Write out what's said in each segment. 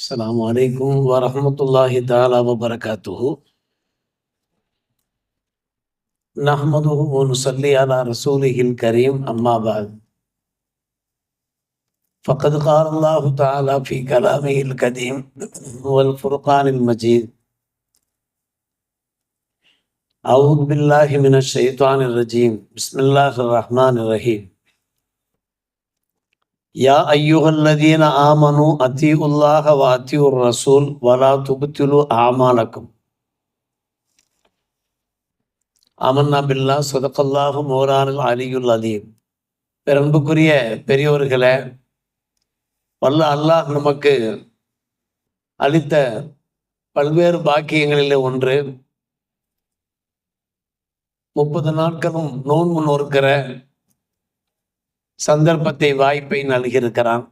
السلام عليكم ورحمة الله تعالى وبركاته. نحمده ونصلي على رسوله الكريم أما بعد فقد قال الله تعالى في كلامه القديم والفرقان المجيد أعوذ بالله من الشيطان الرجيم بسم الله الرحمن الرحيم يا أيها الذين آمنوا أطيعوا الله وأطيعوا الرسول ولا تبطلوا أعمالكم ஆமன்னா பில்லா சதகல்லாஹு மௌலானுல் அலியுல் அதீம். பெரும்புக்குரிய பெரியோர்களே, வல்ல அல்லாஹ் நமக்கு அளித்த பல்வேறு பாக்கியங்களிலே ஒன்று 30 நாட்களும் நோன்பு நோக்கிற சந்தர்ப்பத்தை வாய்ப்பை நல்கியிருக்கிறான்.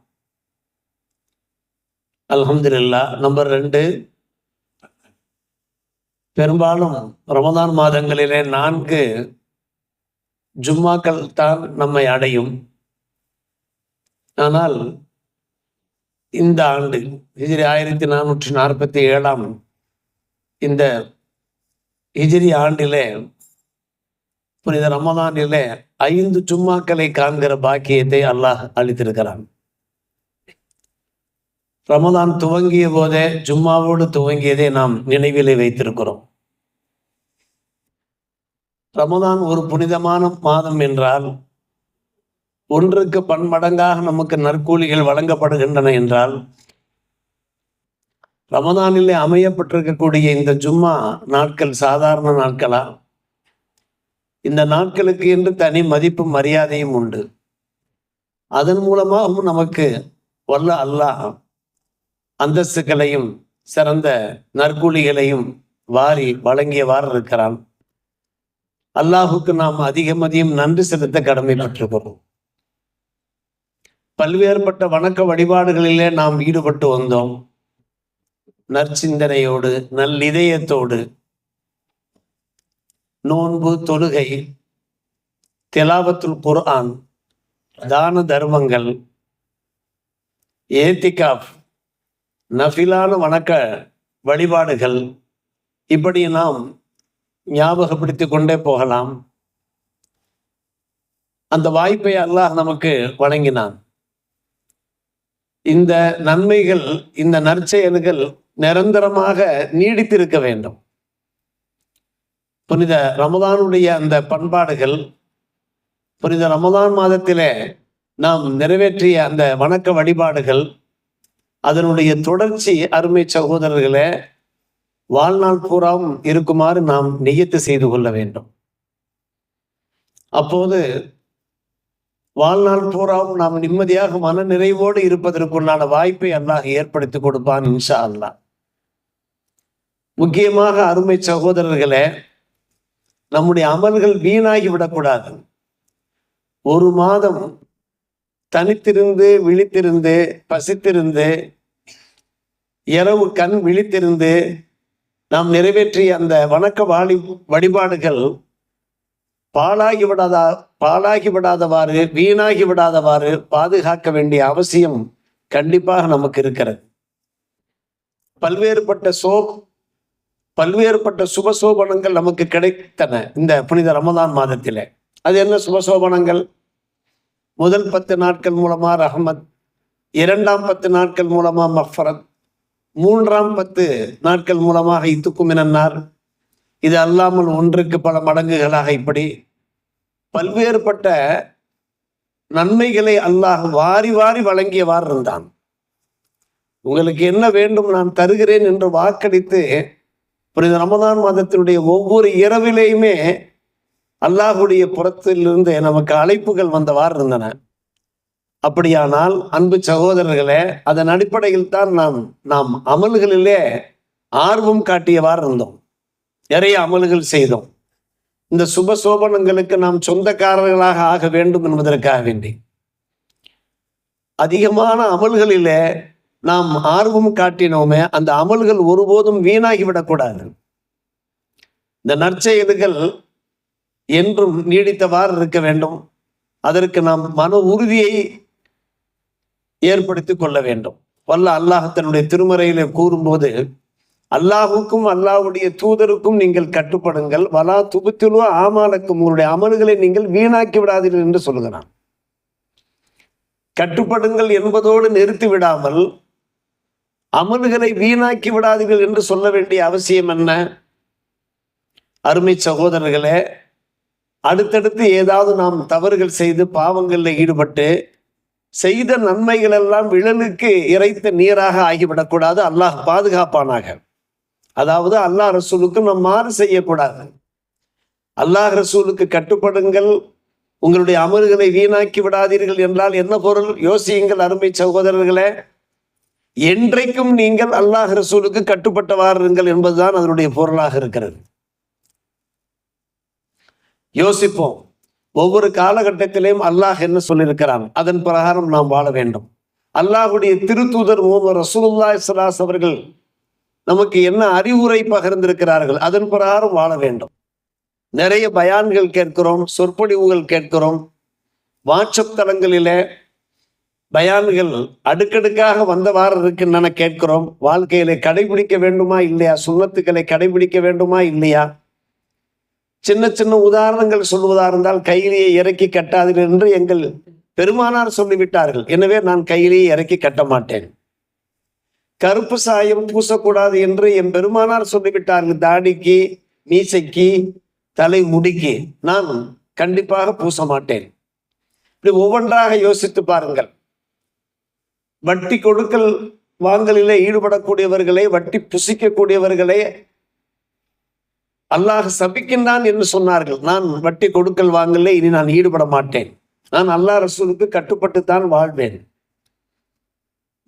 அல்ஹம்துலில்லாஹ். நம்பர் 2, பெரும்பாலும் ரமதான் மாதங்களிலே 4 ஜும்மாக்கள் தான் நம்மை அடையும். ஆனால் இந்த ஆண்டு ஹிஜ்ரி 1447 இந்த ஹிஜ்ரி ஆண்டிலே புனித ரமதானிலே 5 ஜும்மாக்களை காண்கிற பாக்கியத்தை அல்லாஹ் அளித்திருக்கிறான். ரமதான் துவங்கிய போதே ஜும்மாவோடு துவங்கியதை நாம் நினைவிலே வைத்திருக்கிறோம். ரமதான் ஒரு புனிதமான மாதம் என்றால், ஒன்றுக்கு பன்மடங்காக நமக்கு நற்கூலிகள் வழங்கப்படுகின்றன என்றால், ரமதானிலே அமையப்பட்டிருக்கக்கூடிய இந்த ஜும்மா நாட்கள் சாதாரண நாட்களா? இந்த நாட்களுக்கு என்று தனி மதிப்பு மரியாதையும் உண்டு. அதன் மூலமாகவும் நமக்கு வல்ல அல்லாஹ் அந்தஸ்துகளையும் சிறந்த நற்கூலிகளையும் வாரி வழங்கியவாறு இருக்கிறான். அல்லாஹுக்கு நாம் அதிகம் நன்றி செலுத்த கடமைப்பட்டிருக்கிறோம். பல்வேறுபட்ட வணக்க வழிபாடுகளிலே நாம் ஈடுபட்டு வந்தோம். நற்சிந்தனையோடு நல்லிதயத்தோடு நோன்பு, தொழுகை, திலாவத்துல் குர்ஆன், தான தர்மங்கள், ஏத்திகாஃப், நஃபிலான வணக்க வழிபாடுகள், இப்படி நாம் ஞாபகப்படுத்தி கொண்டே போகலாம். அந்த வாய்ப்பை அல்லாஹ் நமக்கு வழங்கினான். இந்த நன்மைகள், இந்த நற்செயல்கள் நிரந்தரமாக நீடித்திருக்க வேண்டும். புனித ரமதானுடைய அந்த பண்பாடுகள், புனித ரமதான் மாதத்திலே நாம் நிறைவேற்றிய அந்த வணக்க வழிபாடுகள், அதனுடைய தொடர்ச்சி அருமை சகோதரர்களே வாழ்நாள் பூராவும் இருக்குமாறு நாம் நியத்து செய்து கொள்ள வேண்டும். அப்போது வாழ்நாள் பூராவும் நாம் நிம்மதியாக மன நிறைவோடு இருப்பதற்குண்டான வாய்ப்பை அல்லாஹ் ஏற்படுத்தி கொடுப்பான் இன்ஷா அல்லாஹ். முக்கியமாக அருமை சகோதரர்களே, நம்முடைய அமல்கள் வீணாகி விடக்கூடாது. ஒரு மாதம் தனித்திருந்து, விழித்திருந்து, பசித்திருந்து, இரவு கண் விழித்திருந்து நாம் நிறைவேற்றிய அந்த வணக்க வழிபாடுகள் பாழாகி விடாதவாறு, வீணாகி விடாதவாறு பாதுகாக்க வேண்டிய அவசியம் கண்டிப்பாக நமக்கு இருக்கிறது. பல்வேறுபட்ட சுபசோபனங்கள் நமக்கு கிடைத்தன இந்த புனித ரமதான் மாதத்திலே. அது என்ன சுபசோபனங்கள்? முதல் 10 நாட்கள் மூலமா ரஹ்மத், 2ஆம் 10 நாட்கள் மூலமா மஃபரத், 3ஆம் 10 நாட்கள் மூலமாக இத்துக்கும் மினன்னார். இது அல்லாமல் ஒன்றுக்கு பல மடங்குகளாக இப்படி பல்வேறுபட்ட நன்மைகளை அல்லாஹ் வாரி வாரி வழங்கியவாறு இருந்தான். உங்களுக்கு என்ன வேண்டும் நான் தருகிறேன் என்று வாக்களித்து புனித ரமதான் மாதத்தினுடைய ஒவ்வொரு இரவிலேயுமே அல்லாஹுடைய புறத்திலிருந்து நமக்கு அழைப்புகள் வந்தவாறு இருந்தன. அப்படியானால் அன்பு சகோதரர்களே, அதன் அடிப்படையில் தான் நாம் அமல்களிலே ஆர்வம் காட்டியவாறு இருந்தோம். நிறைய அமல்கள் செய்தோம். இந்த சுப சோபனங்களுக்கு நாம் சொந்தக்காரர்களாக ஆக வேண்டும் என்பதற்காக வேண்டி அதிகமான அமல்களிலே நாம் ஆர்வம் காட்டினோமே, அந்த அமல்கள் ஒருபோதும் வீணாகிவிடக்கூடாது. இந்த நற்செயல்கள் என்றும் நீடித்தவாறு இருக்க வேண்டும். அதற்கு நாம் மன உறுதியை ஏற்படுத்தி கொள்ள வேண்டும். வல்ல அல்லாஹ் தன்னுடைய திருமறையிலே கூறும்போது, அல்லாஹுக்கும் அல்லாஹ்வுடைய தூதருக்கும் நீங்கள் கட்டுப்படுங்கள், வலா துபுத்திலு ஆமாலக்கும், உங்களுடைய அமல்களை நீங்கள் வீணாக்கி விடாதீர்கள் என்று சொல்லுகிறான். கட்டுப்படுங்கள் என்பதோடு நிறுத்தி விடாமல் அமல்களை வீணாக்கி விடாதீர்கள் என்று சொல்ல வேண்டிய அவசியம் என்ன? அருமை சகோதரர்களே, அடுத்தடுத்து ஏதாவது நாம் தவறுகள் செய்து பாவங்களில் ஈடுபட்டு செய்த நன்மைகள் எல்லாம் விழலுக்கு இறைத்த நீராக ஆகிவிடக்கூடாது. அல்லாஹ் பாதுகாப்பானாக. அதாவது அல்லாஹ் ரசூலுக்கு நாம் மாறு செய்யக்கூடாது. அல்லாஹ் ரசூலுக்கு கட்டுப்படுங்கள், உங்களுடைய அமல்களை வீணாக்கி விடாதீர்கள் என்றால் என்ன பொருள்? யோசியுங்கள் அருமை சகோதரர்களே. என்றைக்கும் நீங்கள் அல்லாஹ் ரசூலுக்கு கட்டுப்பட்டவாறுங்கள் என்பதுதான் அதனுடைய பொருளாக இருக்கிறது. யோசிப்போம். ஒவ்வொரு காலகட்டத்திலையும் அல்லாஹ் என்ன சொல்லியிருக்கிறான், அதன் பிரகாரம் நாம் வாழ வேண்டும். அல்லாஹுடைய திருத்தூதர் முஹம்மது ரசூலுல்லாஹி ஸல்லல்லாஹு அலைஹி வஸல்லம் அவர்கள் நமக்கு என்ன அறிவுரை பகிர்ந்திருக்கிறார்கள், அதன் பிரகாரம் வாழ வேண்டும். நிறைய பயான்கள் கேட்கிறோம், சொற்பொழிவுகள் கேட்கிறோம், வாட்ஸ்அப் தளங்களிலே பயான்கள் அடுக்கடுக்காக வந்தவாறு இருக்கின்றன கேட்கிறோம். வாழ்க்கையிலே கடைபிடிக்க வேண்டுமா இல்லையா? சுன்னத்துக்களை கடைபிடிக்க வேண்டுமா இல்லையா? சின்ன சின்ன உதாரணங்கள் சொல்வதா இருந்தால், கையிலேயே இறக்கி கட்டாதீர்கள் என்று எங்கள் பெருமானார் சொல்லிவிட்டார்கள். எனவே நான் கையிலேயே இறக்கி கட்ட மாட்டேன். கருப்பு சாயம் பூசக்கூடாது என்று என் பெருமானார் சொல்லிவிட்டார்கள். தாடிக்கு, மீசைக்கு, தலை முடிக்கு நான் கண்டிப்பாக பூச மாட்டேன். இப்படி ஒவ்வொன்றாக யோசித்து பாருங்கள். வட்டி கொடுக்கல் வாங்கலிலே ஈடுபடக்கூடியவர்களை, வட்டி புசிக்கக்கூடியவர்களை அல்லாஹ் சபிக்கின்றான் என்று சொன்னார்கள். நான் வட்டி கொடுக்கல் வாங்கலே இனி நான் ஈடுபட மாட்டேன், நான் அல்லாஹ் ரசூலுக்கு கட்டுப்பட்டுத்தான் வாழ்வேன்.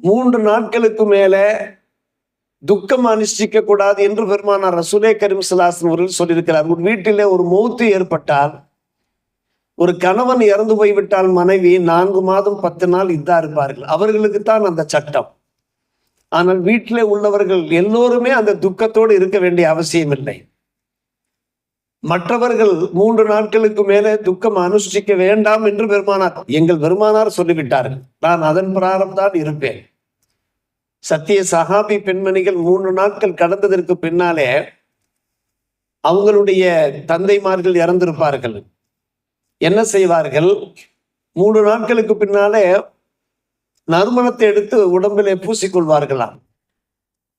3 நாட்களுக்கு மேலே துக்கம் அனுஷ்டிக்க கூடாது என்று பெருமானார் ரசூலே கரீம் ஸல்லல்லாஹு அலைஹி வஸல்லம் சொல்லியிருக்கிறார். ஒரு வீட்டிலே ஒரு மௌத்து ஏற்பட்டால், ஒரு கணவன் இறந்து போய்விட்டால் மனைவி 4 மாதம் 10 நாள் இதா இருப்பார்கள். அவர்களுக்குத்தான் அந்த சட்டம். ஆனால் வீட்டிலே உள்ளவர்கள் எல்லோருமே அந்த துக்கத்தோடு இருக்க வேண்டிய அவசியம் இல்லை. மற்றவர்கள் 3 நாட்களுக்கு மேலே துக்கம் அனுஷ்டிக்க வேண்டாம் என்று எங்கள் பெருமானார் சொல்லிவிட்டார்கள். நான் அதன் பிரகாரம் தான் இருப்பேன். சத்திய சஹாபி பெண்மணிகள் 3 நாட்கள் கடந்ததற்கு பின்னாலே அவங்களுடைய தந்தைமார்கள் இறந்திருப்பார்கள். என்ன செய்வார்கள்? 3 நாட்களுக்கு பின்னாலே நறுமணத்தை எடுத்து உடம்பிலே பூசிக்கொள்வார்களாம்.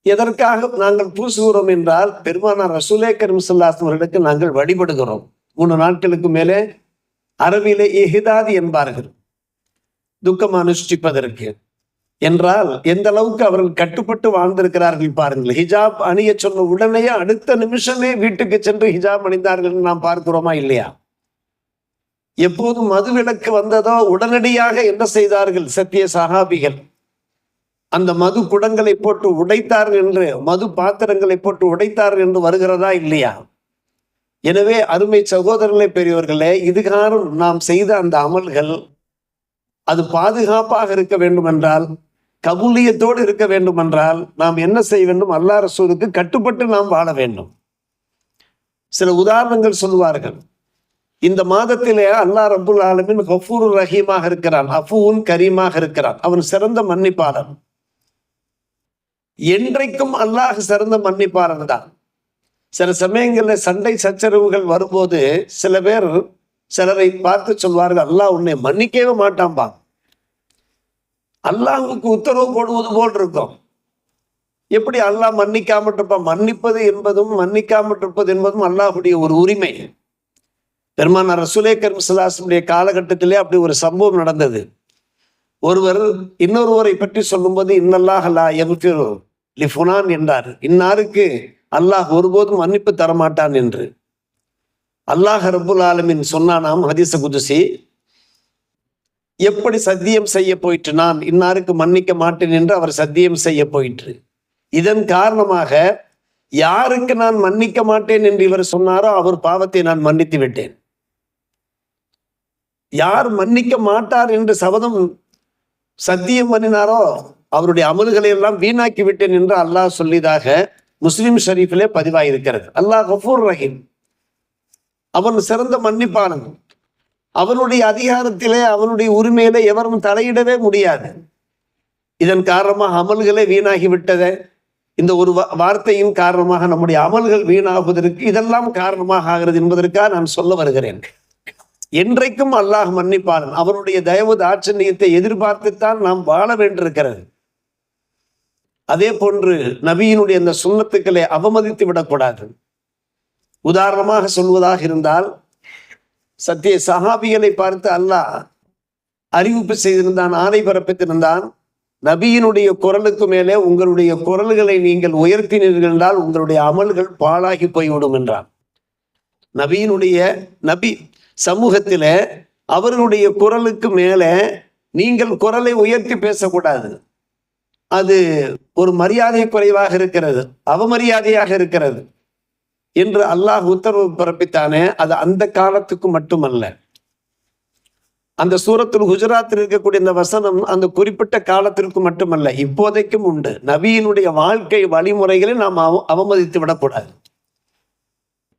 எதற்காக நாங்கள் பூசுகிறோம் என்றால், பெருமானார் ரசூலே கரீம் ஸல்லல்லாஹு அலைஹி வஸல்லம் அவர்களுக்கு நாங்கள் வழிபடுகிறோம். 3 நாட்களுக்கு மேலே அரபிலே இஹ்தாதி என்பார்கள், துக்கம் அனுஷ்டிப்பதற்கு. என்றால் எந்த அளவுக்கு அவர்கள் கட்டுப்பட்டு வாழ்ந்திருக்கிறார்கள் பாருங்கள். ஹிஜாப் அணிய சொன்ன உடனே அடுத்த நிமிஷமே வீட்டுக்கு சென்று ஹிஜாப் அணிந்தார்கள் நாம் பார்க்கிறோமா இல்லையா? எப்போது மதுவிலக்கு வந்ததோ உடனடியாக என்ன செய்தார்கள் சத்திய சஹாபிகள்? அந்த மது குடங்களை போட்டு உடைத்தார்கள் என்று, மது பாத்திரங்களை போட்டு உடைத்தார்கள் என்று வருகிறதா இல்லையா? எனவே அருமை சகோதரர்களே, பெரியவர்களே, இதுகாரும் நாம் செய்த அந்த அமல்கள் அது பாதுகாப்பாக இருக்க வேண்டும் என்றால், கபூலியத்தோடு இருக்க வேண்டும் என்றால், நாம் என்ன செய்ய வேண்டும்? அல்லாஹ் ரசூலுக்கு கட்டுப்பட்டு நாம் வாழ வேண்டும். சில உதாரணங்கள் சொல்லுவார்கள். இந்த மாதத்திலே அல்லாஹ் ரப்புல் ஆலமீன் கஃபூர் ரஹீமாக இருக்கிறான், அஃபூன் கரீமாக இருக்கிறான். அவன் சிறந்த மன்னிப்பாளன். என்றைக்கும் அல்லாஹ் சிறந்த மன்னிப்பாளன் தான். சில சமயங்களில் சண்டை சச்சரவுகள் வரும்போது சில பேர் சிலரை பார்த்து சொல்வார்கள், அல்லாஹ் உன்னை மன்னிக்கவே மாட்டான்பா. அல்லாஹ்வுக்கு உத்தரவு போடுவது போல் இருக்கும். எப்படி அல்லாஹ் மன்னிக்காமல் இருப்பான்? மன்னிப்பது என்பதும் மன்னிக்காமல் இருப்பது என்பதும் அல்லாஹ்வுடைய ஒரு உரிமை. பெருமானார் ரசூலே கரீம் ஸல்லல்லாஹு அலைஹி வஸல்லம் காலகட்டத்திலே அப்படி ஒரு சம்பவம் நடந்தது. ஒருவர் இன்னொருவரை பற்றி சொல்லும்போது, இன்னல்லாஹ் லா யக்ஃபிரு லிஃபுலான் என்றார். இன்னாருக்கு அல்லாஹ் ஒருபோதும் மன்னிப்பு தரமாட்டான் என்று. அல்லாஹ் ரப்புல் ஆலமீன் சொன்னானாம் ஹதீஸ் குதுசி, எப்படி சத்தியம் செய்ய போயிற்று, நான் இன்னாருக்கு மன்னிக்க மாட்டேன் என்று அவர் சத்தியம் செய்ய போயிற்று. இதன் காரணமாக யாருக்கு நான் மன்னிக்க மாட்டேன் என்று இவர் சொன்னாரோ அவர் பாவத்தை நான் மன்னித்து விட்டேன். யார் மன்னிக்க மாட்டார் என்று சபதம் சத்தியம் பண்ணினாரோ அவருடைய அமல்களை எல்லாம் வீணாக்கி விட்டேன் என்று அல்லாஹ் சொல்லியதாக முஸ்லிம் ஷரீஃபிலே பதிவாயிருக்கிறது. அல்லாஹ் கஃபூர் ரஹீம், அவன் சிறந்த மன்னிப்பாளன். அவனுடைய அதிகாரத்திலே, அவனுடைய உரிமையிலே எவரும் தலையிடவே முடியாது. இதன் காரணமாக அமல்களே வீணாகி விட்டதே. இந்த ஒரு வார்த்தையின் காரணமாக நம்முடைய அமல்கள் வீணாகுவதற்கு இதெல்லாம் காரணமாக ஆகிறது என்பதற்காக நான் சொல்ல வருகிறேன். என்றைக்கும் அல்லாஹ் மன்னிப்பாளன். அவருடைய தயவு தாட்சண்யத்தை எதிர்பார்த்துத்தான் நாம் வாழ வேண்டியிருக்கிறது. அதே போன்று நபியினுடைய அந்த சுன்னத்துக்களை அவமதித்து விடக்கூடாது. உதாரணமாக சொல்வதாக இருந்தால், சத்திய சஹாபிகளை பார்த்து அல்லாஹ் அறிவிப்பு செய்திருந்தான், ஆணை பிறப்பித்திருந்தான், நபியினுடைய குரலுக்கு மேலே உங்களுடைய குரல்களை நீங்கள் உயர்த்தினீர்கள் என்றால் உங்களுடைய அமல்கள் பாழாகி போய்விடும் என்றான். நபி சமூகத்தில அவர்களுடைய குரலுக்கு மேலே நீங்கள் குரலை உயர்த்தி பேசக்கூடாது. அது ஒரு மரியாதை குறைவாக இருக்கிறது, அவமரியாதையாக இருக்கிறது என்று அல்லாஹ் உத்தரவு பிறப்பித்தானே. அது அந்த காலத்துக்கு மட்டுமல்ல, அந்த சூரத்துல் குஜராத்தில் இருக்கக்கூடிய இந்த வசனம் அந்த குறிப்பிட்ட காலத்திற்கு மட்டுமல்ல, இப்போதைக்கும் உண்டு. நபியினுடைய வாழ்க்கை வழிமுறைகளை நாம் அவமதித்து விடக்கூடாது.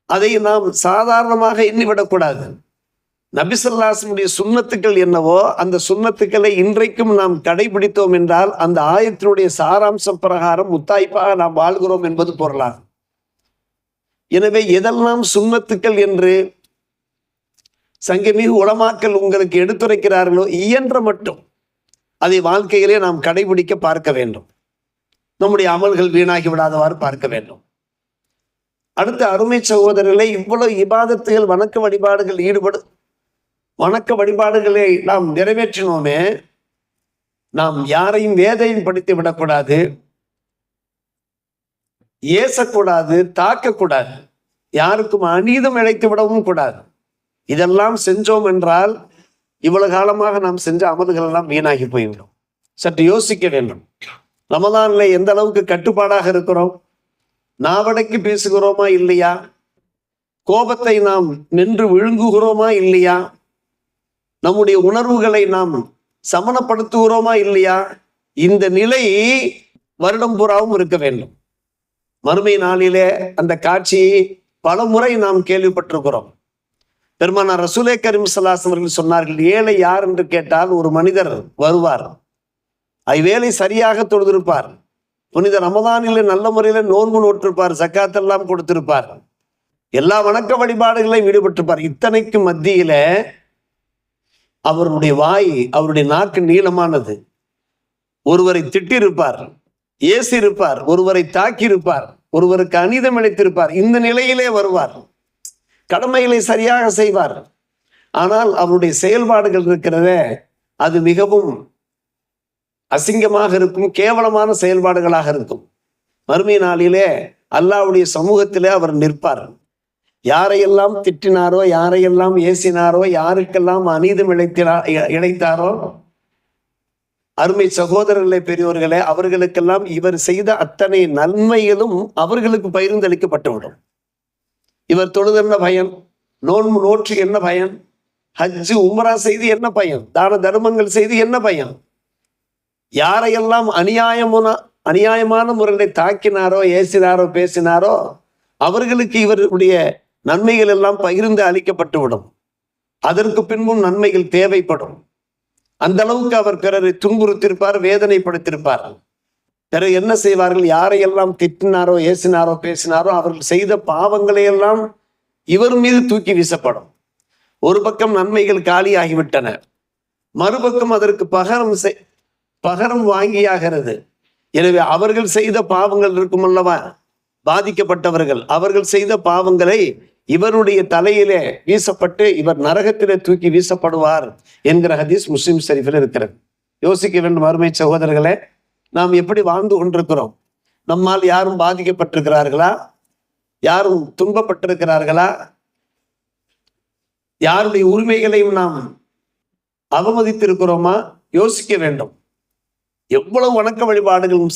அதை நாம் சாதாரணமாக எண்ணிவிடக்கூடாது. நபி ஸல்லல்லாஹு அலைஹி வஸல்லம் சுன்னத்துக்கள் என்னவோ அந்த சுன்னத்துக்களை இன்றைக்கும் நாம் கடைபிடித்தோம் என்றால் அந்த ஆயத்தினுடைய சாராம்சம் பிரகாரம் முத்தாய்ப்பாக நாம் வாழ்கிறோம் என்பது பொருளாகும். எனவே எதெல்லாம் சுன்னத்துக்கள் என்று சங்கமிகு உலமாக்கள் உங்களுக்கு எடுத்துரைக்கிறார்களோ இயன்ற மட்டும் அதை வாழ்க்கையிலே நாம் கடைபிடிக்க பார்க்க வேண்டும். நம்முடைய அமல்கள் வீணாகி விடாதவாறு பார்க்க வேண்டும். அடுத்த அருமை சகோதரர்களை, இவ்வளவு இபாதத்துகள் வணக்க வழிபாடுகளை நாம் நிறைவேற்றினோமே, நாம் யாரையும் வேதையும் படித்து விடக்கூடாது, ஏசக்கூடாது, தாக்கக்கூடாது, யாருக்கும் அநீதம் இழைத்து விடவும் கூடாது. இதெல்லாம் செஞ்சோம் என்றால் இவ்வளவு காலமாக நாம் செஞ்ச அமல்கள் எல்லாம் வீணாகி போய்விடும். சற்று யோசிக்க வேண்டும். ரமலான்ல எந்த அளவுக்கு கட்டுப்பாடாக இருக்கிறோம்? நாவடக்கி பேசுகிறோமா இல்லையா? கோபத்தை நாம் நின்று விழுங்குகிறோமா இல்லையா? நம்முடைய உணர்வுகளை நாம் சமணப்படுத்துகிறோமா இல்லையா? இந்த நிலை வருடம் பூராவும் இருக்க வேண்டும். மறுமை நாளிலே அந்த காட்சியை பல முறை நாம் கேள்விப்பட்டிருக்கிறோம். பெருமானார் ரசூலே கரீம் ஸல்லல்லாஹு அலைஹி வஸல்லம் சொன்னார்கள், ஏழை யார் என்று கேட்டால் ஒரு மனிதர் வருவார், ஐவேளை சரியாக தொழுதிருப்பார், புனித ரமதானிலே நல்ல முறையில நோன்பு நோட்டிருப்பார், ஜக்காத் எல்லாம் கொடுத்திருப்பார், எல்லா வணக்க வழிபாடுகளையும் ஈடுபட்டிருப்பார். இத்தனைக்கு மத்தியில அவருடைய வாய், அவருடைய நாக்கு நீளமானது. ஒருவரை திட்டிருப்பார், ஏசி இருப்பார், ஒருவரை தாக்கி இருப்பார், ஒருவருக்கு அநீதம் இழைத்திருப்பார். இந்த நிலையிலே வருவார், கடமைகளை சரியாக செய்வார். ஆனால் அவருடைய செயல்பாடுகள் இருக்கிறதே, அது மிகவும் அசிங்கமாக இருக்கும், கேவலமான செயல்பாடுகளாக இருக்கும். மறுமை நாளிலே அல்லாஹ்வுடைய சமூகத்திலே அவர் நிற்பார். யாரையெல்லாம் திட்டினாரோ, யாரையெல்லாம் ஏசினாரோ, யாருக்கெல்லாம் அநீதம் இழைத்தாரோ, அருமை சகோதரர்களே, பெரியோர்களே, அவர்களுக்கெல்லாம் இவர் செய்த அத்தனை நன்மைகளும் அவர்களுக்கு பகிர்ந்தளிக்கப்பட்டுவிடும். இவர் தொழுது என்ன பயன்? நோன்பு நோற்று என்ன பயன்? ஹஜ்ஜு உம்ரா செய்து என்ன பயன்? தான தர்மங்கள் செய்து என்ன பயன்? யாரையெல்லாம் அநியாயமான முறையில் தாக்கினாரோ, ஏசினாரோ, பேசினாரோ அவர்களுக்கு இவருடைய நன்மைகள் எல்லாம் பகிர்ந்து அளிக்கப்பட்டுவிடும். அதற்கு பின்பும் நன்மைகள் தேவைப்படும். அந்த அளவுக்கு அவர் பிறரை துன்புறுத்திருப்பார், வேதனைப்படுத்திருப்பார். பிறகு என்ன செய்வார்கள்? யாரையெல்லாம் திட்டினாரோ, ஏசினாரோ, பேசினாரோ அவர்கள் செய்த பாவங்களை எல்லாம் இவர் மீது தூக்கி வீசப்படும். ஒரு பக்கம் நன்மைகள் காலியாகிவிட்டன, மறுபக்கம் அதற்கு பகரம் வாங்கியாகிறது. எனவே அவர்கள் செய்த பாவங்கள் இருக்கும் அல்லவா, பாதிக்கப்பட்டவர்கள், அவர்கள் செய்த பாவங்களை இவருடைய தலையிலே வீசப்பட்டு இவர் நரகத்திலே தூக்கி வீசப்படுவார் என்கிற ஹதீஸ் முஸ்லிம் ஷரீஃபில் இருக்கிறது. யோசிக்க வேண்டும் அருமை சகோதரர்களே, நாம் எப்படி வாழ்ந்து கொண்டிருக்கிறோம்? நம்மால் யாரும் பாதிக்கப்பட்டிருக்கிறார்களா? யாரும் துன்பப்பட்டிருக்கிறார்களா? யாருடைய உரிமைகளையும் நாம் அவமதித்திருக்கிறோமா? யோசிக்க வேண்டும். எவ்வளவு வணக்க வழிபாடுகளும்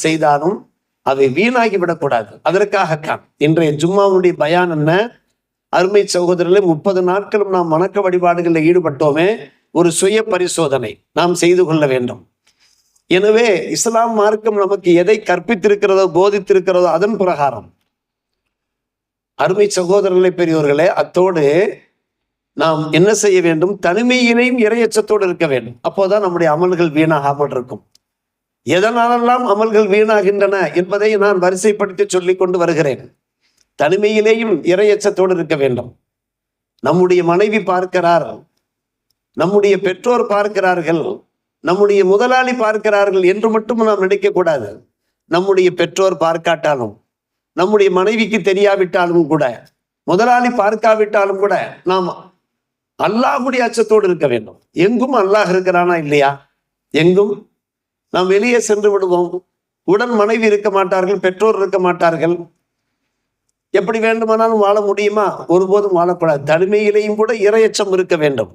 செய்தாலும் அவை வீணாகி விடக்கூடாது. அதற்காகத்தான் இன்றைய ஜும்மாவுடைய பயான் என்ன? அருமை சகோதரர்களே, 30 நாட்களும் நாம் வணக்க வழிபாடுகளில் ஈடுபட்டோமே, ஒரு சுய பரிசோதனை நாம் செய்து கொள்ள வேண்டும். எனவே இஸ்லாம் மார்க்கம் நமக்கு எதை கற்பித்திருக்கிறதோ, போதித்திருக்கிறதோ அதன் பிரகாரம் அருமை சகோதரர்களே, பெரியோர்களே, அத்தோடு நாம் என்ன செய்ய வேண்டும்? தனிமையினையும் இறையச்சத்தோடு இருக்க வேண்டும். அப்போதான் நம்முடைய அமல்கள் வீணாகாமல் இருக்கும். எதனாலெல்லாம் அமல்கள் வீணாகின்றன என்பதை நான் வரிசைப்படுத்தி சொல்லிக் கொண்டு வருகிறேன். தனிமையிலேயும் இறையச்சத்தோடு இருக்க வேண்டும். நம்முடைய மனைவி பார்க்கிறார், நம்முடைய பெற்றோர் பார்க்கிறார்கள், நம்முடைய முதலாளி பார்க்கிறார்கள் என்று மட்டும் நாம் நினைக்கக்கூடாது. நம்முடைய பெற்றோர் பார்க்காட்டாலும், நம்முடைய மனைவிக்கு தெரியாவிட்டாலும் கூட, முதலாளி பார்க்காவிட்டாலும் கூட நாம் அல்லாஹ்வுடைய அச்சத்தோடு இருக்க வேண்டும். எங்கும் அல்லாஹ் இருக்கிறானா இல்லையா? எங்கும். நாம் வெளியே சென்று விடுவோம், உடன் மனைவி இருக்க மாட்டார்கள், பெற்றோர் இருக்க மாட்டார்கள். எப்படி வேண்டுமானாலும் வாழ முடியுமா? ஒருபோதும் வாழக்கூடாது. தனிமையிலேயும் கூட இறையச்சம் இருக்க வேண்டும்.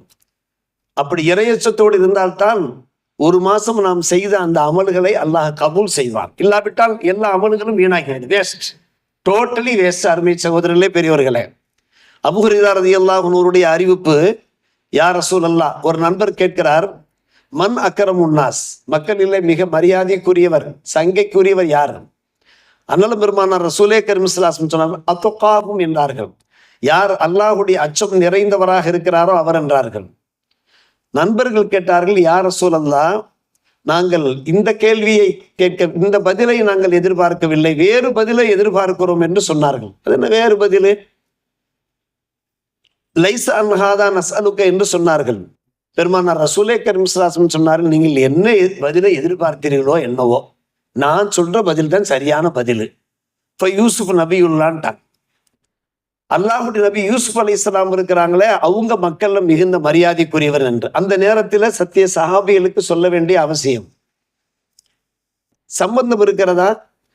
அப்படி இறையச்சத்தோடு இருந்தால்தான் ஒரு மாசம் நாம் செய்த அந்த அமல்களை அல்லாஹ் கபூல் செய்வான். இல்லாவிட்டால் எல்லா அமல்களும் வீணாகிறது, வேஸ்ட், டோட்டலி வேஸ்ட். அருமை சகோதரர்களே, பெரியவர்களே, அபூ ஹுரைரா ரலியல்லாஹு அன்ஹுவுடைய அறிவிப்பு, யா ரசூலல்லாஹ், ஒரு நண்பர் கேட்கிறார், மன் அக்ரமுன் நாஸ், மக்களிலே மிக மரியாதைக்குரியவர், சங்கைக்குரியவர் யார்? அண்ணலும் பெருமானார் ரசூலே கரீம் ஸல்லல்லாஹு அலைஹி வஸல்லம் சொன்னார்கள், அத்துகாகும் என்றார்கள். யார் அல்லாஹ்வுடைய அச்சம் நிறைந்தவராக இருக்கிறாரோ அவர் என்றார்கள். நண்பர்கள் கேட்டார்கள், யா ரசூலல்லாஹ், நாங்கள் இந்த கேள்வியை கேட்க, இந்த பதிலை நாங்கள் எதிர்பார்க்கவில்லை, வேறு பதிலை எதிர்பார்க்கிறோம் என்று சொன்னார்கள். அது என்ன வேறு பதில்? லைஸ அன் ஹாதா நஸ்அலுக என்று சொன்னார்கள். பெருமானார் ரசூலே கரீம் ஸல்லல்லாஹு அலைஹி வஸல்லம் சொன்னார்கள், நீங்கள் என்ன பதிலை எதிர்பார்த்தீர்களோ என்னவோ, நான் சொல்ற பதில் தான் சரியான பதில். இப்போ யூசுப் நபியுல்லான்ட்டான். அல்லாஹ்வுடைய நபி யூசுப் அலைஹிஸ்ஸலாம் இருக்கிறாங்களே, அவங்க மக்கள்ல மிகுந்த மரியாதைக்குரியவர் என்று அந்த நேரத்தில் சத்திய சஹாபிகளுக்கு சொல்ல வேண்டிய அவசியம் சம்பந்தம் இருக்கிறதா?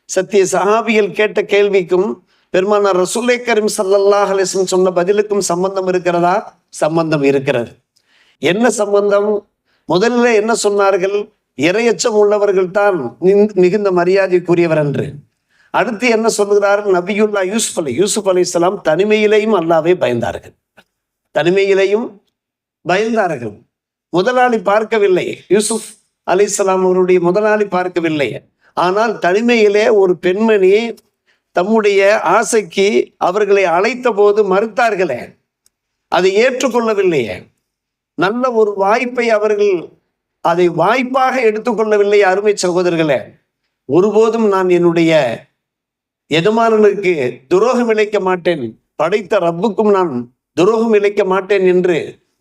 சத்திய சஹாபிகள் கேட்ட கேள்விக்கும் பெருமானார் ரசூலே கரீம் ஸல்லல்லாஹு அலைஹி வஸல்லம் சொன்ன பதிலுக்கும் சம்பந்தம் இருக்கிறதா? சம்பந்தம் இருக்கிறது. என்ன சம்பந்தம்? முதல்ல என்ன சொன்னார்கள்? இறையச்சம் உள்ளவர்கள் தான் மிகுந்த மரியாதைக்குரியவர் என்று. அடுத்து என்ன சொல்லுகிறார்கள்? நபியுல்லா யூசுப் அலைஹிஸ்ஸலாம் தனிமையிலேயும் அல்லாஹ்வை பயந்தார்கள். தனிமையிலேயும் பயந்தார்கள். முதலாளி பார்க்கவில்லை, யூசுப் அலைஹிஸ்ஸலாம் அவருடைய முதலாளி பார்க்கவில்லை. ஆனால் தனிமையிலே ஒரு பெண்மணி தம்முடைய ஆசைக்கு அவர்களை அழைத்த போது மறுத்தார்களே, அதை ஏற்றுக்கொள்ளவில்லையே. நல்ல ஒரு வாய்ப்பை அவர்கள் அதை வாய்ப்பாக எடுத்துக்கொள்ளவில்லை. அருமை சகோதரர்களே, ஒருபோதும் நான் என்னுடைய எஜமானனுக்கு துரோகம் இழைக்க மாட்டேன், படைத்த ரப்புக்கும் நான் துரோகம் இழைக்க மாட்டேன் என்று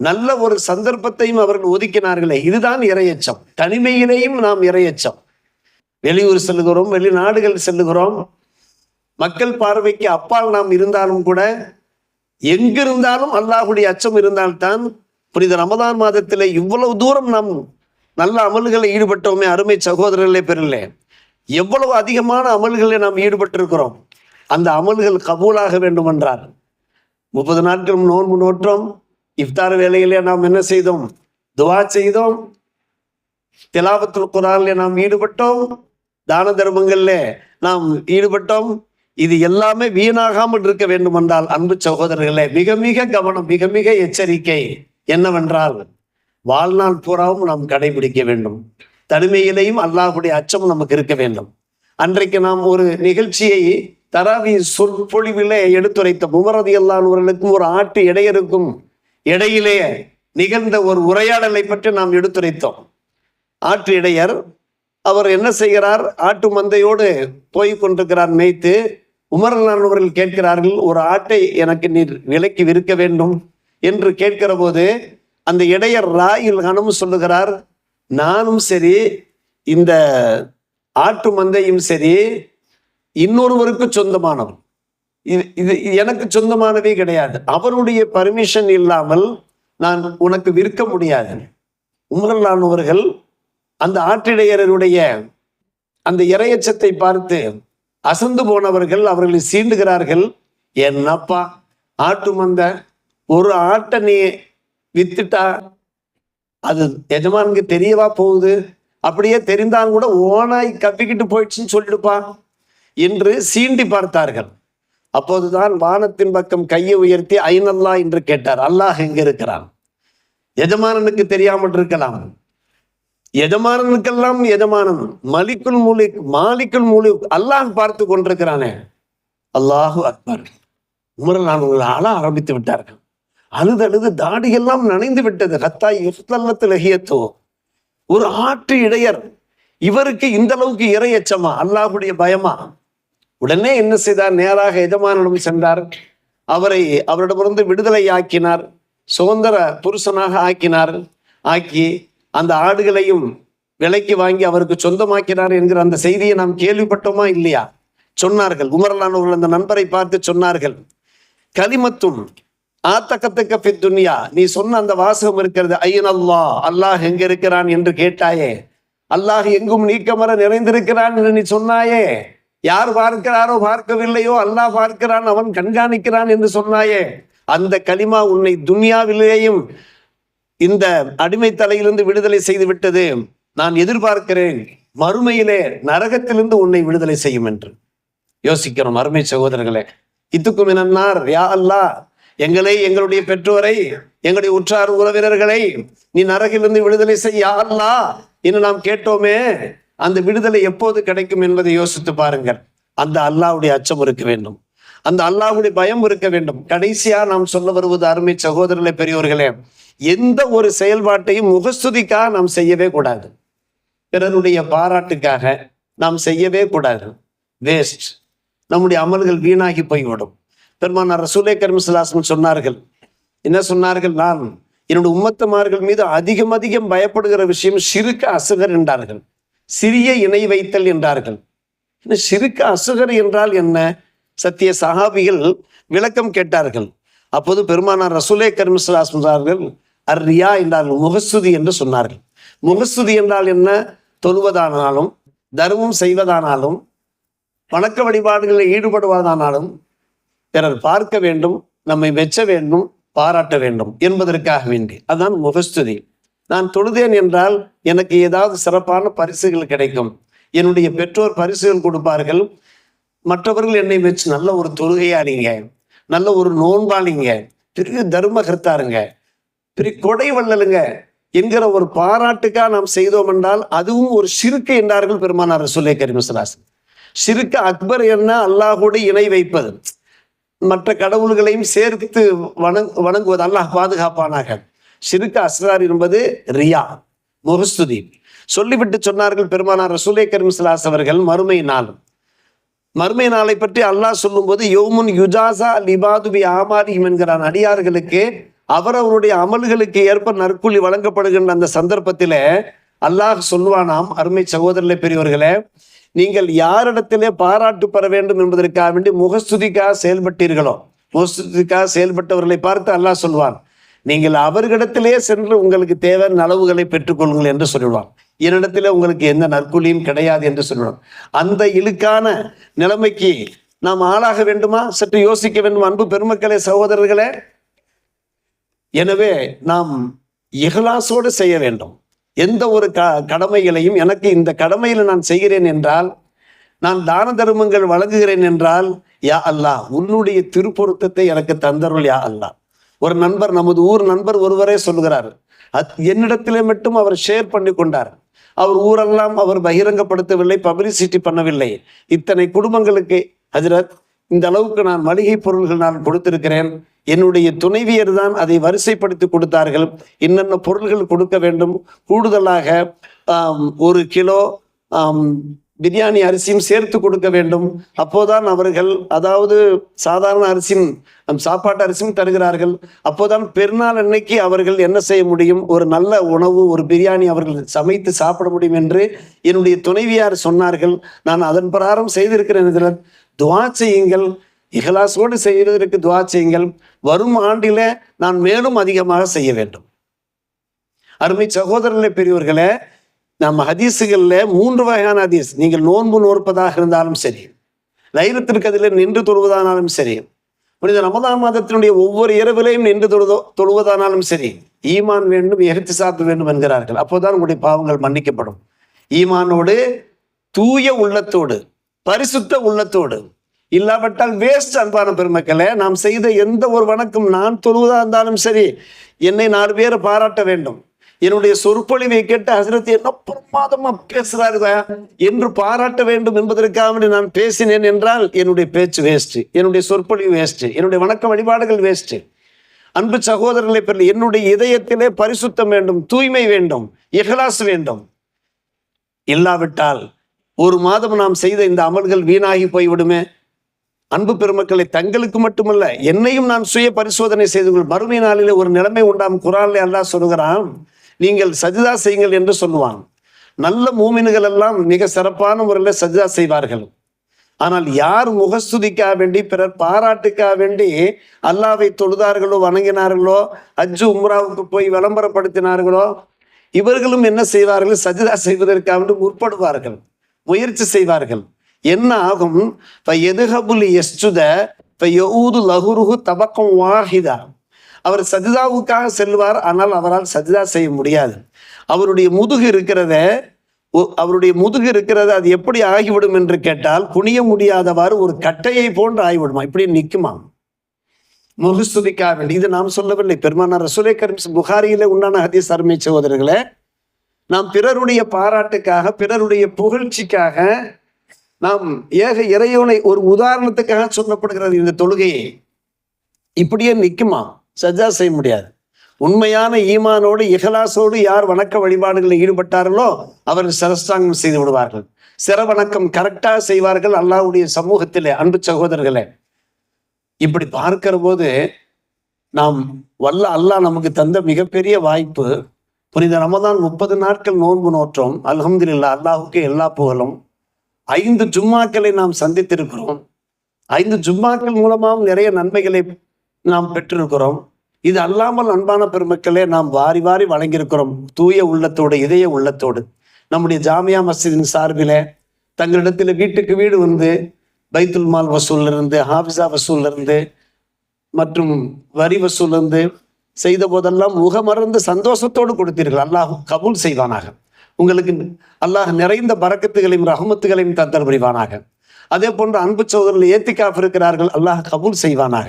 நல்ல ஒரு சந்தர்ப்பத்தையும் அவர்கள் ஒதுக்கினார்களே. இதுதான் இறையச்சம். தனிமையிலேயும் நாம் இறையச்சம். வெளியூர் செல்லுகிறோம், வெளிநாடுகள் செல்லுகிறோம், மக்கள் பார்வைக்கு அப்பால் நாம் இருந்தாலும் கூட, எங்கிருந்தாலும் அல்லாஹ்வுடைய அச்சம் இருந்தால்தான். புனித ரமதான் மாதத்திலே இவ்வளவு தூரம் நாம் நல்ல அமல்களை ஈடுபட்டோமே. அருமை சகோதரர்களே, பெறலே, எவ்வளவு அதிகமான அமல்களை நாம் ஈடுபட்டிருக்கிறோம். அந்த அமல்கள் கபூலாக வேண்டும் என்றார் 30 நாட்கள் நோன்பு நோற்றோம். இஃப்தார் வேளையிலே நாம் என்ன செய்தோம்? துவா செய்தோம். திலாவத்துல் குர்ஆனிலே நாம் ஈடுபட்டோம். தான தர்மங்களில் நாம் ஈடுபட்டோம். இது எல்லாமே வீணாகாமல் இருக்க வேண்டும் என்றால், அன்பு சகோதரர்களே, மிக மிக கவனம், மிக மிக எச்சரிக்கை என்னவென்றால், வாழ்நாள் பூராவும் நாம் கடைபிடிக்க வேண்டும். தனிமையிலேயும் அல்லாஹ்வுடைய அச்சம் நமக்கு இருக்க வேண்டும். அன்றைக்கு நாம் ஒரு நிகழ்ச்சியை தராவி சொற்பொழிவிலே எடுத்துரைத்த உமர் ரலியல்லாஹு அவர்களுக்கும் ஒரு ஆட்டு இடையருக்கும் இடையிலே நிகழ்ந்த ஒரு உரையாடலை பற்றி நாம் எடுத்துரைத்தோம். ஆட்டு இடையர் அவர் என்ன செய்கிறார்? ஆட்டு மந்தையோடு போய் கொண்டிருக்கிறார் மேய்த்து. உமர் ரலியல்லாஹு அவர்கள் கேட்கிறார்கள், ஒரு ஆட்டை எனக்கு நீர் விலைக்கு விற்க வேண்டும் என்று கேட்கிற போது அந்த இடையர் ராயில் கணம் சொல்லுகிறார், நானும் சரி, இந்த ஆட்டு மந்தையும் சரி, இன்னொருவருக்கு சொந்தமானவர். இது எனக்கு சொந்தமானவே கிடையாது. அவருடைய பர்மிஷன் இல்லாமல் நான் உனக்கு விற்க முடியாது. உமர் ரலியல்லாஹு அவர்கள் அந்த ஆட்டிடையருடைய அந்த இறையச்சத்தை பார்த்து அசந்து போனவர்கள் அவர்களை சீண்டுகிறார்கள். என்னப்பா ஆட்டு மந்த, ஒரு ஆட்டை நீ வித்துட்டா அது எஜமானுக்கு தெரியவா போகுது? அப்படியே தெரிந்தாலும் கூட ஓனாய் கப்பிக்கிட்டு போயிடுச்சுன்னு சொல்லிடுப்பா என்று சீண்டி பார்த்தார்கள். அப்போதுதான் வானத்தின் பக்கம் கையை உயர்த்தி ஐனல்லா என்று கேட்டார். அல்லாஹ் எங்க இருக்கிறான்? எஜமானனுக்கு தெரியாமல் இருக்கலாம். எஜமானனுக்கெல்லாம் எஜமானன், மலிக்குல் முலிக், மாலிக்குல் முலிக் அல்லாஹ் பார்த்து கொண்டிருக்கிறானே. அல்லாஹு அக்பர். உமர் நான் அழ ஆரம்பித்து விட்டார்கள். அழுது தாடியெல்லாம் நனைந்து விட்டது. ஹத்தா இஃப்தல்லத் லஹியத்தோ. ஒரு ஆட்டு இடையர் இவருக்கு இந்த அளவுக்கு இறை அச்சமா, அல்லாஹ்வுடைய பயமா? உடனே என்ன செய்தார்? நேராக எஜமானிடம் சென்றார். அவரிடமிருந்து விடுதலை ஆக்கினார், சுதந்திர புருஷனாக ஆக்கினார். ஆக்கி அந்த ஆடுகளையும் விலைக்கு வாங்கி அவருக்கு சொந்தமாக்கினார் என்கிற அந்த செய்தியை நாம் கேள்விப்பட்டோமா இல்லையா? சொன்னார்கள். உமரலானவர்கள் அந்த நண்பரை பார்த்து சொன்னார்கள், கலிமத்தும் ஆத்தக்கத்துக்க ஃபித் துன்யா, நீ சொன்ன அந்த வாசகம் இருக்கிறது, ஐயன் அல்லாஹ், அல்லாஹ் எங்க இருக்கிறான் என்று கேட்டாயே, அல்லாஹ் எங்கும் நீக்கமர நிறைந்திருக்கிறான் என்று நீ சொன்னாயே, யார் பார்க்கிறாரோ பார்க்கவில்லையோ அல்லாஹ் பார்க்கிறான், அவன் கண்காணிக்கிறான் என்று சொன்னாயே, அந்த கலிமா உன்னை துன்யாவிலேயும் இந்த அடிமை தலையிலிருந்து விடுதலை செய்து விட்டது. நான் எதிர்பார்க்கிறேன் மறுமையிலே நரகத்திலிருந்து உன்னை விடுதலை செய்யும் என்று. யோசிக்கிறோம் அருமை சகோதரர்களே. இத்துக்கும் என்னார், யா அல்லாஹ், எங்களை, எங்களுடைய பெற்றோரை, எங்களுடைய உற்றார் உறவினர்களை நீ நரகிலிருந்து விடுதலை செய்ய யா அல்லாஹ் என்று நாம் கேட்டோமே. அந்த விடுதலை எப்போது கிடைக்கும் என்பதை யோசித்து பாருங்கள். அந்த அல்லாஹ்வுடைய அச்சம் இருக்க வேண்டும், அந்த அல்லாஹ்வுடைய பயம் இருக்க வேண்டும். கடைசியா நாம் சொல்ல வருவது அருமை சகோதரர்களே, பெரியோர்களே, எந்த ஒரு செயல்பாட்டையும் முகஸ்துதிக்காக நாம் செய்யவே கூடாது, பிறருடைய பாராட்டுக்காக நாம் செய்யவே கூடாது. வேஸ்ட். நம்முடைய அமல்கள் வீணாகி போய்விடும். பெருமானார் ரசூலே கரீம் ஸல்லல்லாஹு அலைஹி வஸல்லம் சொன்னார்கள், என்ன சொன்னார்கள்? நான் என்னுடைய உம்மத்தமார்கள் மீது அதிகம் பயப்படுகிற விஷயம் ஷிர்க் அஸ்கர் என்றார்கள், சிறிய இணை வைத்தல் என்றார்கள். ஷிர்க் அஸ்கர் என்றால் என்ன? சத்திய சஹாபிகள் விளக்கம் கேட்டார்கள். அப்போது பெருமானார் ரசூலே கரீம் ஸல்லல்லாஹு அலைஹி வஸல்லம் சொன்னார்கள், அர்ரியா என்றார்கள், முகஸ்துதி என்று சொன்னார்கள். முகஸ்துதி என்றால் என்ன? தொழுவதானாலும், தர்மம் செய்வதானாலும், வணக்க வழிபாடுகளில் ஈடுபடுவதானாலும் பிறர் பார்க்க வேண்டும், நம்மை மெச்ச வேண்டும், பாராட்ட வேண்டும் என்பதற்காக வேண்டி, அதுதான் முகஸ்துதி. நான் தொழுதேன் என்றால் எனக்கு ஏதாவது சிறப்பான பரிசுகள் கிடைக்கும், என்னுடைய பெற்றோர் பரிசுகள் கொடுப்பார்கள், மற்றவர்கள் என்னை வச்சு நல்ல ஒரு தொழுகையாளிங்க, நல்ல ஒரு நோன்பாளிங்க, பெரிய தர்மகர்த்தாருங்க, பெரிய கொடை வள்ளலுங்க என்கிற ஒரு பாராட்டுக்காக நாம் செய்தோம் என்றால் அதுவும் ஒரு ஷிர்க் என்றார்கள் பெருமானார் ரசூலே கரீம் ஸல்லல்லாஹு அலைஹி வஸல்லம். ஷிர்க் அக்பர் என்ன? அல்லாஹ்வோடு இணை வைப்பது, மற்ற கடவுள்களையும் சேர்த்து வணங்குவது. அல்லாஹ் பாதுகாப்பானாக. ஷிர்க் அஸ்கர் என்பது ரியா, முகஸ்துதி. சொல்லிவிட்டு சொன்னார்கள் பெருமானார் ரசூலே கரீம் ஸல்லல்லாஹு அலைஹி வஸல்லம் அவர்கள், மறுமை நாளை பற்றி அல்லாஹ் சொல்லும் போது, யௌமுன் யுஜாஸா லிபாது பி ஆமாலிஹிம் என்கிறான். அடியார்களுக்கு அவரவருடைய அமல்களுக்கு ஏற்ப நற்கூலி வழங்கப்படுகின்ற அந்த சந்தர்ப்பத்திலே அல்லாஹ் சொல்வானாம், அருமை சகோதரர்களே, பெரியவர்களே, நீங்கள் யாரிடத்திலே பாராட்டு பெற வேண்டும் என்பதற்காக வேண்டி முகஸ்துதிக்காக செயல்பட்டீர்களோ, முகஸ்துதிக்காக செயல்பட்டவர்களை பார்த்து அல்லாஹ் சொல்வான், நீங்கள் அவர்களிடத்திலே சென்று உங்களுக்கு தேவையான அளவுகளை பெற்றுக்கொள்ளுங்கள் என்று சொல்லிடுவான். என்னிடத்திலே உங்களுக்கு எந்த நற்கூலியும் கிடையாது என்று சொல்லிடுவான். அந்த இழுக்கான நிலைமைக்கு நாம் ஆளாக வேண்டுமா? சற்று யோசிக்க வேண்டும் அன்பு பெருமக்களே, சகோதரர்களே. எனவே நாம் இஹ்லாஸோடு செய்ய வேண்டும். எந்த ஒரு கடமைகளையும், எனக்கு இந்த கடமையில் நான் செய்கிறேன் என்றால், நான் தான தர்மங்கள் வழங்குகிறேன் என்றால், யா அல்லாஹ் உன்னுடைய திருப்பொருத்தத்தை எனக்கு தந்தருள் யா அல்லாஹ். ஒரு நண்பர், நமது ஊர் நண்பர் ஒருவரே சொல்கிறார், என்னிடத்திலே மட்டும் அவர் ஷேர் பண்ணி கொண்டார். அவர் ஊரெல்லாம் அவர் பகிரங்கப்படுத்தவில்லை, பப்ளிசிட்டி பண்ணவில்லை. இத்தனை குடும்பங்களுக்கு ஹஜ்ரத் இந்த அளவுக்கு நான் மளிகை பொருள்கள் நான் கொடுத்திருக்கிறேன், என்னுடைய துணைவியர் தான் அதை வரிசைப்படுத்தி கொடுத்தார்கள், என்னென்ன பொருள்கள் கொடுக்க வேண்டும், கூடுதலாக 1 கிலோ பிரியாணி அரிசியும் சேர்த்து கொடுக்க வேண்டும். அப்போதான் அவர்கள், அதாவது சாதாரண அரிசியும் சாப்பாட்டு அரிசியும் தருகிறார்கள். அப்போதான் பெருநாள் அன்னைக்கு அவர்கள் என்ன செய்ய முடியும், ஒரு நல்ல உணவு, ஒரு பிரியாணி அவர்கள் சமைத்து சாப்பிட முடியும் என்று என்னுடைய துணைவியார் சொன்னார்கள். நான் அதன் பிரகாரம் செய்திருக்கிறேன். இதில் துவா செய்யுங்கள், இஹ்லாஸோடு செய்வதற்கு துவா செய்யுங்கள். வரும் ஆண்டிலே நான் மேலும் அதிகமாக செய்ய வேண்டும். அருமை சகோதரர்களே, பெரியவர்களே, நம்ம ஹதீஸுகளில் 3 வகையான ஹதீஸ். நீங்கள் நோன்பு நோற்பதாக இருந்தாலும் சரி, லைலத்துல் கத்ரில் நின்று தொழுவதானாலும் சரி, புனித ரமதான் மாதத்தினுடைய ஒவ்வொரு இரவிலையும் நின்று தொழுவதானாலும் சரி, ஈமான் வேண்டும், இஹ்திசாப் வேண்டும் என்கிறார்கள். அப்போதான் உங்களுடைய பாவங்கள் மன்னிக்கப்படும். ஈமானோடு, தூய உள்ளத்தோடு, பரிசுத்த உள்ளத்தோடு. இல்லாவிட்டால் வேஸ்ட். அன்பான பெருமக்களே, நாம் செய்த எந்த ஒரு வணக்கம், நான் தொழுவதா இருந்தாலும் சரி, என்னை 4 பேரை பாராட்ட வேண்டும், என்னுடைய சொற்பொழிவை கேட்டு ஹசரத் என்ன பிரமாதமா பேசுறாரு என்று பாராட்ட வேண்டும் என்பதற்காக நான் பேசினேன் என்றால் என்னுடைய பேச்சு வேஸ்ட், என்னுடைய சொற்பொழிவு வேஸ்ட், என்னுடைய வணக்க வழிபாடுகள் வேஸ்ட். அன்பு சகோதரர்களை பெற, என்னுடைய இதயத்திலே பரிசுத்தம் வேண்டும், தூய்மை வேண்டும், இஹ்லாஸ் வேண்டும். இல்லாவிட்டால் ஒரு மாதம் நாம் செய்த இந்த அமல்கள் வீணாகி போய்விடுமே. அன்பு பெருமக்களை, தங்களுக்கு மட்டுமல்ல, என்னையும் நான் சுய பரிசோதனை செய்து கொள். மறுமை நாளிலே ஒரு நிலைமை உண்டாம். குர்ஆனிலே அல்லாஹ் சொல்கிறான், நீங்கள் சஜ்தா செய்யுங்கள் என்று சொல்லுவான். நல்ல மூமின்கள் எல்லாம் மிக சிறப்பான முறையில் சஜ்தா செய்வார்கள். ஆனால் யார் முகஸ்துதிக்காக வேண்டி, பிறர் பாராட்டுக்காக வேண்டி அல்லாவை தொழுதார்களோ, வணங்கினார்களோ, ஹஜ்ஜு உம்ராவுக்கு போய் விளம்பரப்படுத்தினார்களோ, இவர்களும் என்ன செய்வார்கள்? சஜ்தா செய்வதற்காக வேண்டி முற்படுவார்கள், முயற்சி செய்வார்கள். என்ன ஆகும்? அவர் சஜ்தாவுக்காக செல்வார், ஆனால் அவரால் சஜ்தா செய்ய முடியாது. அவருடைய முதுகு இருக்கிறது அது எப்படி ஆகிவிடும் என்று கேட்டால், குனிய முடியாதவாறு ஒரு கட்டையை போன்று ஆகிவிடுமா, இப்படி நிற்குமா முகஸ்துதிக்காக வேண்டி. இது நாம் சொல்லவில்லை, பெருமானார் ரசூலே கரீம் புகாரியிலே உண்டான ஹதீஸ். அருமை சகோதரர்களே, நாம் பிறருடைய பாராட்டுக்காக, பிறருடைய புகழ்ச்சிக்காக நாம் ஏக இறைவனை ஒரு உதாரணத்துக்காக சொல்லப்படுகிறது இந்த தொழுகையை. இப்படியே நிற்குமா? சஜ்ஜா செய்ய முடியாது. உண்மையான ஈமானோடு இஹ்லாஸோடு யார் வணக்க வழிபாடுகளில் ஈடுபட்டார்களோ அவர்கள் சிரஸ்தாங்கம் செய்து விடுவார்கள். சிரவணக்கம் கரெக்டாக செய்வார்கள் அல்லாஹ்வுடைய சமூகத்திலே. அன்பு சகோதரர்களே, இப்படி பார்க்கிற போது நாம் அல்லாஹ் நமக்கு தந்த மிகப்பெரிய வாய்ப்பு. புனித ரமதான் 30 நாட்கள் நோன்பு நோற்றோம். அல்ஹம்துலில்லாஹ், அல்லாஹ்வுக்கு எல்லா புகழும். 5 ஜும்மாக்களை நாம் சந்தித்திருக்கிறோம். 5 ஜும்மாக்கள் மூலமாகவும் நிறைய நன்மைகளை நாம் பெற்றிருக்கிறோம். இது அல்லாமல் அன்பான பெருமக்களே, நாம் வாரி வாரி வழங்கியிருக்கிறோம் தூய உள்ளத்தோடு, இதய உள்ளத்தோடு. நம்முடைய ஜாமியா மஸ்ஜிதின் சார்பில் தங்களிடத்தில் வீட்டுக்கு வீடு வந்து பைத்துல் மால் வசூலிருந்து, ஹாஃபிஸா வசூலிருந்து மற்றும் வரி வசூலிருந்து செய்த போதெல்லாம் முகமறந்து சந்தோஷத்தோடு கொடுத்தீர்கள். அல்லாஹ் கபூல் செய்வானாக. உங்களுக்கு அல்லாஹ் நிறைந்த பரக்கத்துகளையும் ரஹமத்துகளையும் தந்தர் புரிவானாக. அதே போன்று அன்பு சகோதரர்கள் ஏத்திகாஃப் இருக்கிறார்கள், அல்லாஹ் கபூல் செய்வானாக.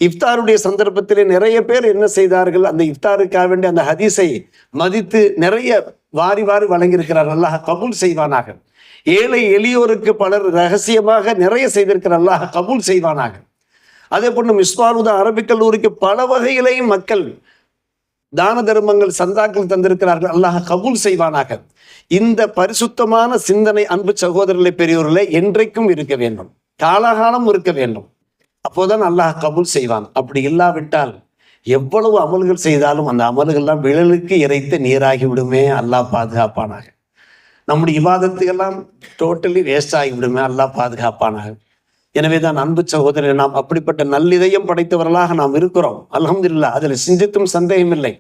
இஃப்தாருடைய சந்தர்ப்பத்திலே நிறைய பேர் என்ன செய்தார்கள்? அந்த இஃப்தாருக்காக வேண்டி அந்த ஹதீஸை மதித்து நிறைய வாரி வாரி வழங்கியிருக்கிறார், அல்லாஹ் கபூல் செய்வானாக. ஏழை எளியோருக்கு பலர் ரகசியமாக நிறைய செய்திருக்கிறார், அல்லாஹ் கபூல் செய்வானாக. அதே போன்று மிஸ்பாருதா அரபிக் கல்லூரிக்கு பல வகையிலையும் மக்கள் தான தர்மங்கள் சந்தாக்கள் தந்திருக்கிறார்கள், அல்லாஹ் கபூல் செய்வானாக. இந்த பரிசுத்தமான சிந்தனை அன்பு சகோதரர்களை, பெரியோர்களே, என்றைக்கும் இருக்க வேண்டும், காலகாலம் இருக்க வேண்டும். அப்போதான் அல்லாஹ் கபூல் செய்வான். அப்படி இல்லாவிட்டால் எவ்வளவு அமல்கள் செய்தாலும் அந்த அமல்கள்லாம் விழலுக்கு இறைத்த நீராகி விடுமே. அல்லாஹ் பாதுகாப்பானாக. நம்முடைய இபாதத்துக்கெல்லாம் டோட்டலி வேஸ்ட் ஆகிவிடுமே. அல்லாஹ் பாதுகாப்பானாக. எனவே தான் அன்பு சகோதரர், நாம் அப்படிப்பட்ட நல்லிதயம் படைத்தவர்களாக நாம் இருக்கிறோம். அல்ஹம்துலில்லாஹ், அதில் சிந்தித்தும் சந்தேகம் இல்லை.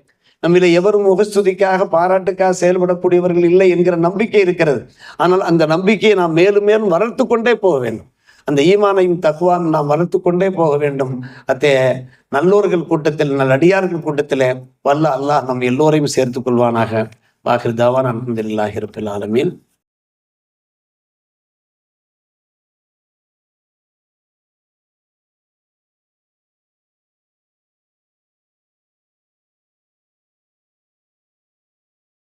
நம்மில எவரும் முகஸ்துதிக்காக, பாராட்டுக்காக செயல்படக்கூடியவர்கள் இல்லை என்கிற நம்பிக்கை இருக்கிறது. ஆனால் அந்த நம்பிக்கையை நாம் மேலும் மேலும் வளர்த்து கொண்டே போக வேண்டும். அந்த ஈமானையும் தக்வாவையும் நாம் வளர்த்து கொண்டே போக வேண்டும். அத்தே நல்லோர்கள் கூட்டத்தில், நல்லடியார்கள் கூட்டத்தில் வல்ல அல்லாஹ் நம் எல்லோரையும் சேர்த்துக் கொள்வானாக. வாஹிர் தாவானா அல்ஹம்துலில்லாஹி ரப்பில் ஆலமீன்.